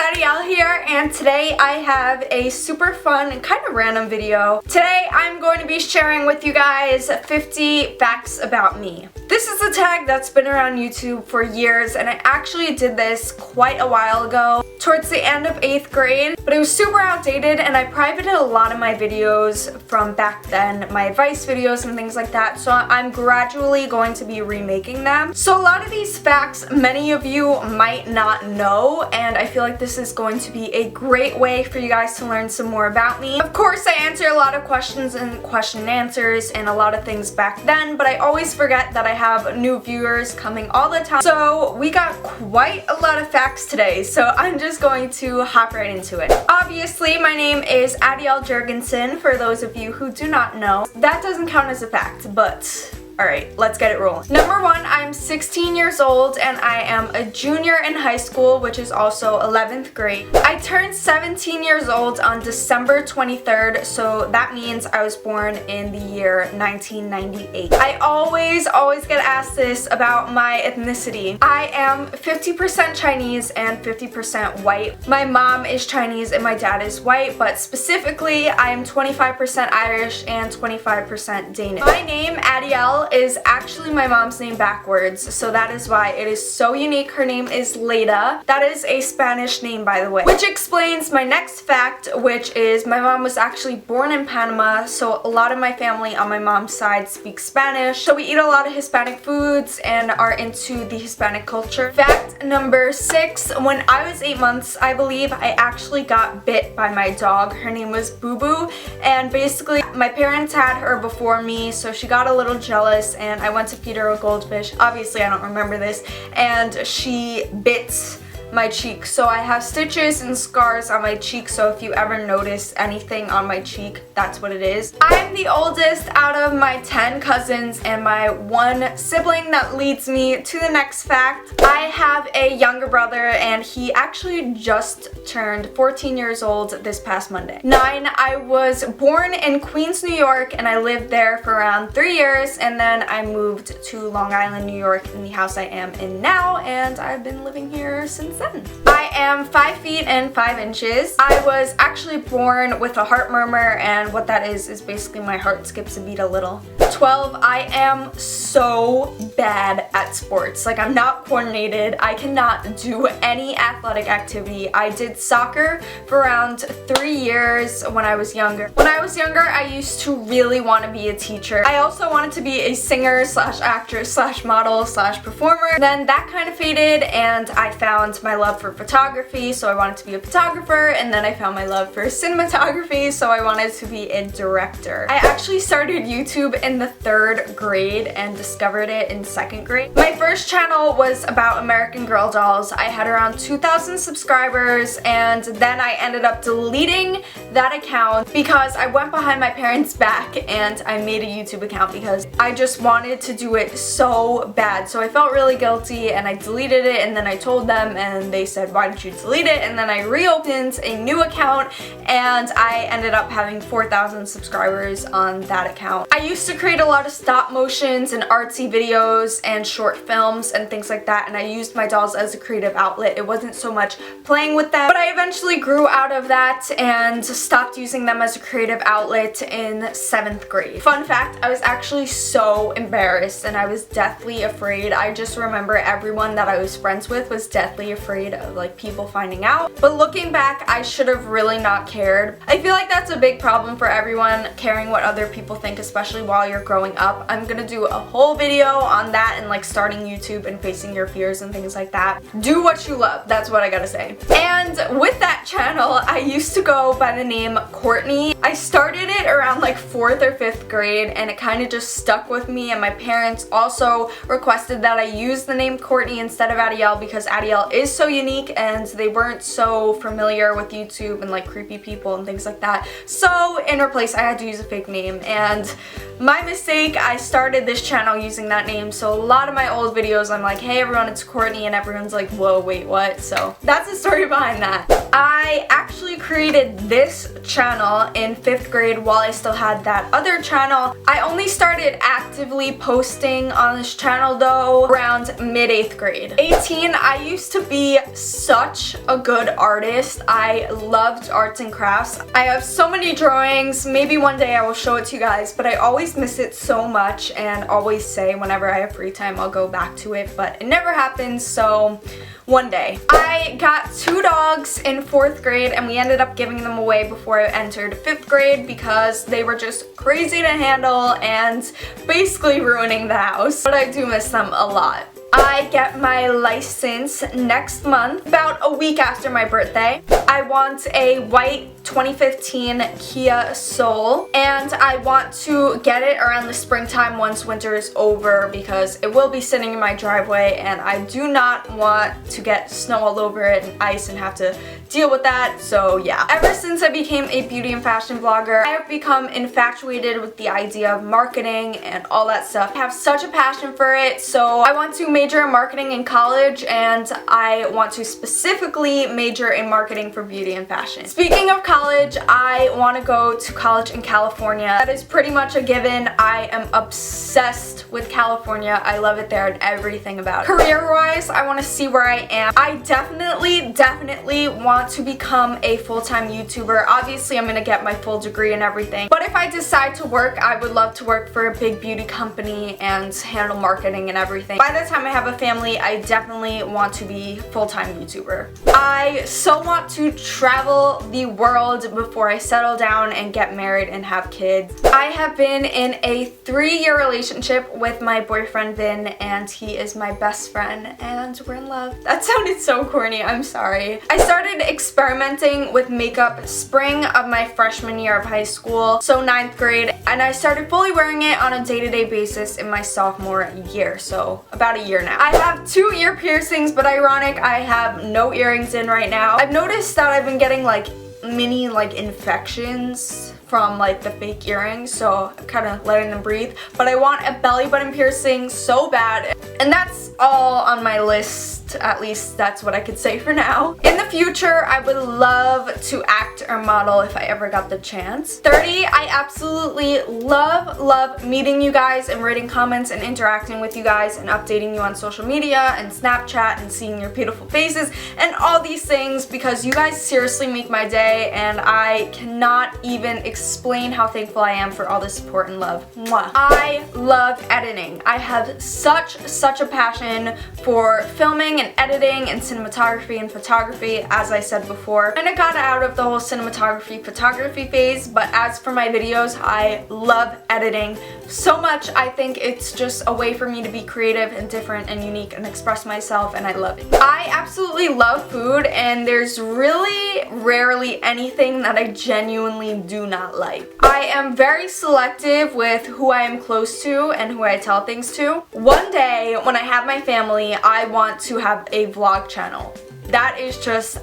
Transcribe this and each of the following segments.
Adyel here, and today I have a super fun and kind of random video. Today I'm going to be sharing with you guys 50 facts about me. This is a tag that's been around YouTube for years, and I actually did this quite a while ago, towards the end of 8th grade, but it was super outdated and I privated a lot of my videos from back then, my advice videos and things like that, so I'm gradually going to be remaking them. So a lot of these facts many of you might not know, and I feel like this is going to be a great way for you guys to learn some more about me. Of course, I answer a lot of questions and question and answers and a lot of things back then, but I always forget that I have new viewers coming all the time. So we got quite a lot of facts today, so I'm just going to hop right into it. Obviously, my name is Adyel Juergensen, for those of you who do not know. That doesn't count as a fact, but alright, let's get it rolling. Number one, I'm 16 years old and I am a junior in high school, which is also 11th grade. I turned 17 years old on December 23rd, so that means I was born in the year 1998. I always get asked this about my ethnicity. I am 50% Chinese and 50% white. My mom is Chinese and my dad is white, but specifically I am 25% Irish and 25% Danish. My name, Adyel, is actually my mom's name backwards, so that is why it is so unique. Her name is Leda. That is a Spanish name, by the way, which explains my next fact, which is my mom was actually born in Panama, so a lot of my family on my mom's side speaks Spanish, so we eat a lot of Hispanic foods and are into the Hispanic culture. Fact number 6, when I was 8 months, I believe, I actually got bit by my dog. Her name was Boo Boo, and basically my parents had her before me, so she got a little jealous and I went to feed her a goldfish. Obviously I don't remember this, and she bit my cheek. So I have stitches and scars on my cheek, so if you ever notice anything on my cheek, that's what it is. I'm the oldest out of my 10 cousins and my one sibling. That leads me to the next fact. I have a younger brother and he actually just turned 14 years old this past Monday. 9, I was born in Queens, New York, and I lived there for around 3 years, and then I moved to Long Island, New York in the house I am in now, and I've been living here since then. I am 5 feet and 5 inches. I was actually born with a heart murmur, and what that is basically my heart skips a beat a little. 12, I am so bad at sports. Like, I'm not coordinated. I cannot do any athletic activity. I did soccer for around 3 years when I was younger. When I was younger, I used to really want to be a teacher. I also wanted to be a singer slash actress slash model slash performer. Then that kind of faded and I found my love for photography, so I wanted to be a photographer, and then I found my love for cinematography, so I wanted to be a director. I actually started YouTube in the 3rd grade and discovered it in 2nd grade. My first channel was about American Girl dolls. I had around 2,000 subscribers, and then I ended up deleting that account because I went behind my parents' back and I made a YouTube account because I just wanted to do it so bad. So I felt really guilty and I deleted it, and then I told them and they said, why did you delete it? And then I reopened a new account and I ended up having 4,000 subscribers on that account. I used to create a lot of stop motions and artsy videos and short films and things like that, and I used my dolls as a creative outlet. It wasn't so much playing with them, but I eventually grew out of that and stopped using them as a creative outlet in 7th grade. Fun fact, I was actually so embarrassed and I was deathly afraid. I just remember everyone that I was friends with was deathly afraid of like people finding out, but looking back, I should have really not cared. I feel like that's a big problem for everyone, caring what other people think, especially while you're growing up. I'm gonna do a whole video on that and like starting YouTube and facing your fears and things like that. Do what you love, that's what I gotta say. And with that channel, I used to go by the name Courtney. I started it around like 4th or 5th grade and it kind of just stuck with me, and my parents also requested that I use the name Courtney instead of Adyel because Adyel is so unique and they weren't so familiar with YouTube and like creepy people and things like that. So in her place I had to use a fake name, and my mistake, I started this channel using that name, so a lot of my old videos I'm like, hey everyone, it's Courtney, and everyone's like, whoa, wait, what? So that's the story behind that. I actually created this channel in 5th grade while I still had that other channel. I only started actively posting on this channel though around mid 8th grade. 18, I used to be be such a good artist. I loved arts and crafts. I have so many drawings. Maybe one day I will show it to you guys, but I always miss it so much and always say whenever I have free time I'll go back to it, but it never happens, so one day. I got 2 dogs in 4th grade and we ended up giving them away before I entered 5th grade because they were just crazy to handle and basically ruining the house. But I do miss them a lot. I get my license next month, about a week after my birthday. I want a white 2015 Kia Soul, and I want to get it around the springtime once winter is over because it will be sitting in my driveway and I do not want to get snow all over it and ice and have to deal with that, so yeah. Ever since I became a beauty and fashion vlogger, I have become infatuated with the idea of marketing and all that stuff. I have such a passion for it, so I want to major in marketing in college and I want to specifically major in marketing for beauty and fashion. Speaking of college, I want to go to college in California. That is pretty much a given. I am obsessed with California. I love it there and everything about it. Career-wise, I want to see where I am. I definitely want to become a full-time YouTuber. Obviously, I'm going to get my full degree and everything. But if I decide to work, I would love to work for a big beauty company and handle marketing and everything. By the time I have a family, I definitely want to be full-time YouTuber. I so want to travel the world before I settle down and get married and have kids. I have been in a 3-year relationship with my boyfriend Vin, and he is my best friend and we're in love. That sounded so corny, I'm sorry. I started experimenting with makeup spring of my freshman year of high school, so 9th grade, and I started fully wearing it on a day-to-day basis in my sophomore year, so about a year now. I have 2 ear piercings, but ironic, I have no earrings in right now. I've noticed that I've been getting like mini infections from the fake earrings, so I'm kind of letting them breathe. But I want a belly button piercing so bad, and that's all on my list. At least that's what I could say for now. In the future, I would love to act or model if I ever got the chance. 30, I absolutely love meeting you guys and reading comments and interacting with you guys and updating you on social media and Snapchat and seeing your beautiful faces and all these things because you guys seriously make my day and I cannot even explain how thankful I am for all the support and love. Mwah. I love editing. I have such a passion for filming and editing and cinematography and photography, as I said before. And I got out of the whole cinematography photography phase, but as for my videos, I love editing so much. I think it's just a way for me to be creative and different and unique and express myself, and I love it. I absolutely love food, and there's really rarely anything that I genuinely do not like. I am very selective with who I am close to and who I tell things to. One day, when I have my family, I want to have a vlog channel. That is just,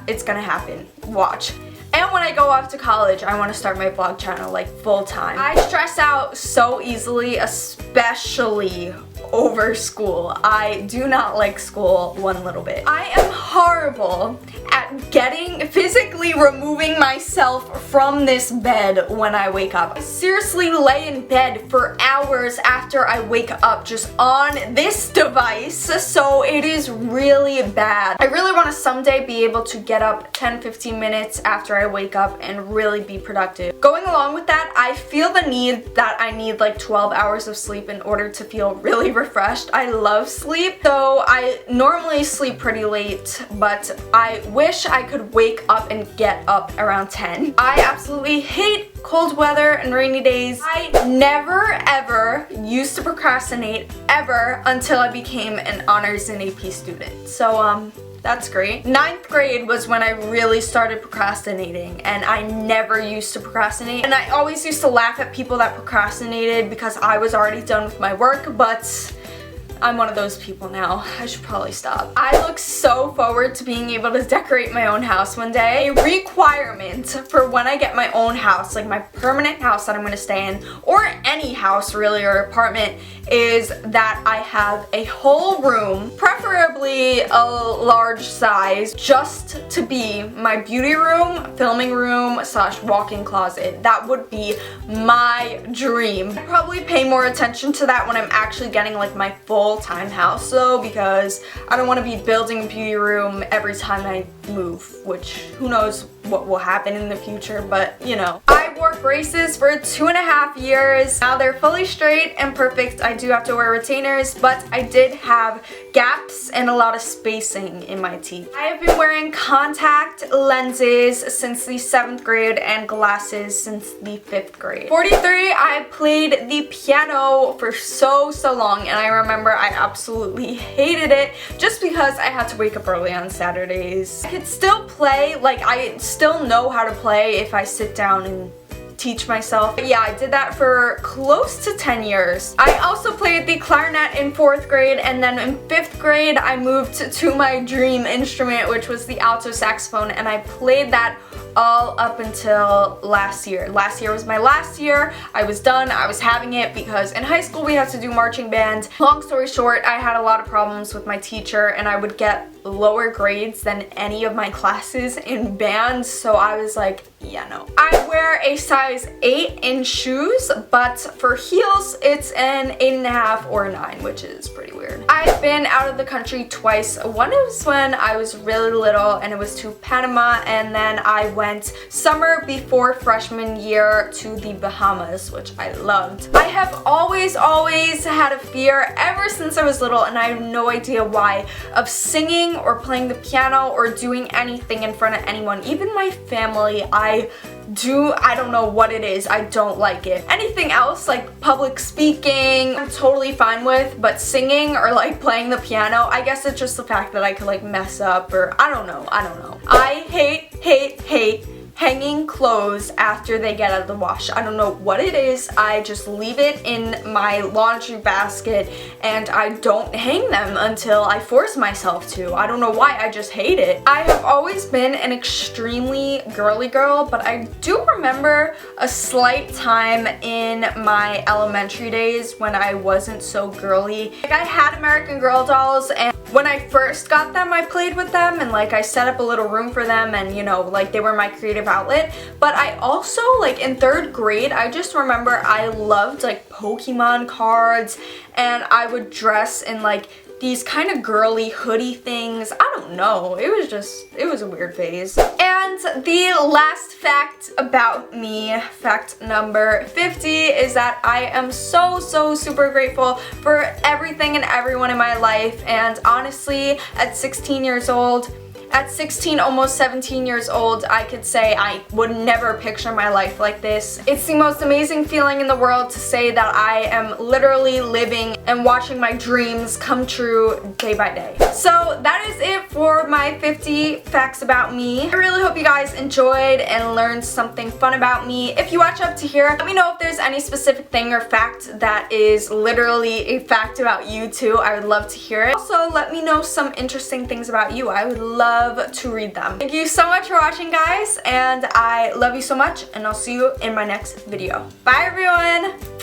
it's gonna happen. Watch. And when I go off to college, I want to start my vlog channel full time. I stress out so easily, especially over school. I do not like school one little bit. I am horrible at physically removing myself from this bed when I wake up. I seriously lay in bed for hours after I wake up just on this device, so it is really bad. I really want to someday be able to get up 10-15 minutes after I wake up and really be productive. Going along with that, I feel the need that I need 12 hours of sleep in order to feel really refreshed. I love sleep, so I normally sleep pretty late, but I wish I could wake up and get up around 10. I absolutely hate cold weather and rainy days. I never ever used to procrastinate ever until I became an honors and AP student. So that's great. 9th grade was when I really started procrastinating, and I never used to procrastinate. And I always used to laugh at people that procrastinated because I was already done with my work, but I'm one of those people now. I should probably stop. I look so forward to being able to decorate my own house one day. A requirement for when I get my own house, my permanent house that I'm gonna stay in, or any house really, or apartment, is that I have a whole room, preferably a large size, just to be my beauty room, filming room / walk-in closet. That would be my dream. I'd probably pay more attention to that when I'm actually getting my full full-time house though, because I don't want to be building a beauty room every time I move, which who knows what will happen in the future, but you know. I wore braces for 2.5 years. Now they're fully straight and perfect. I do have to wear retainers, but I did have gaps and a lot of spacing in my teeth. I have been wearing contact lenses since the 7th grade and glasses since the 5th grade. 43, I played the piano for so long, and I remember I absolutely hated it just because I had to wake up early on Saturdays. I could still play, like I still know how to play if I sit down and teach myself. But yeah, I did that for close to 10 years. I also played the clarinet in 4th grade, and then in 5th grade I moved to my dream instrument, which was the alto saxophone, and I played that all up until last year. Last year was my last year. I was done. I was having it because in high school we had to do marching band. Long story short, I had a lot of problems with my teacher, and I would get lower grades than any of my classes in band, so I was like, yeah, no. I wear a size 8 in shoes, but for heels it's an 8.5 or a 9, which is pretty weird. I've been out of the country twice. One was when I was really little, and it was to Panama, and then I went summer before freshman year to the Bahamas, which I loved. I have always had a fear ever since I was little, and I have no idea why, of singing or playing the piano or doing anything in front of anyone. Even my family, I don't know what it is, I don't like it. Anything else, like public speaking, I'm totally fine with, but singing or like playing the piano, I guess it's just the fact that I could like mess up, or I don't know. I hate hanging clothes after they get out of the wash. I don't know what it is. I just leave it in my laundry basket and I don't hang them until I force myself to. I don't know why, I just hate it. I have always been an extremely girly girl, but I do remember a slight time in my elementary days when I wasn't so girly. Like, I had American Girl dolls, and when I first got them, I played with them and like I set up a little room for them, and you know, like they were my creative outlet. But I also, like in 3rd grade, I just remember I loved like Pokemon cards, and I would dress in like these kind of girly hoodie things. I don't know, it was a weird phase. And the last fact about me, fact number 50, is that I am so super grateful for everything and everyone in my life. And honestly, at 16 years old, at 16, almost 17 years old, I could say I would never picture my life like this. It's the most amazing feeling in the world to say that I am literally living and watching my dreams come true day by day. So that is it for my 50 facts about me. I really hope you guys enjoyed and learned something fun about me. If you watch up to here, let me know if there's any specific thing or fact that is literally a fact about you too. I would love to hear it. Also, let me know some interesting things about you. I would love to read them. Thank you so much for watching, guys, and I love you so much, and I'll see you in my next video. Bye, everyone!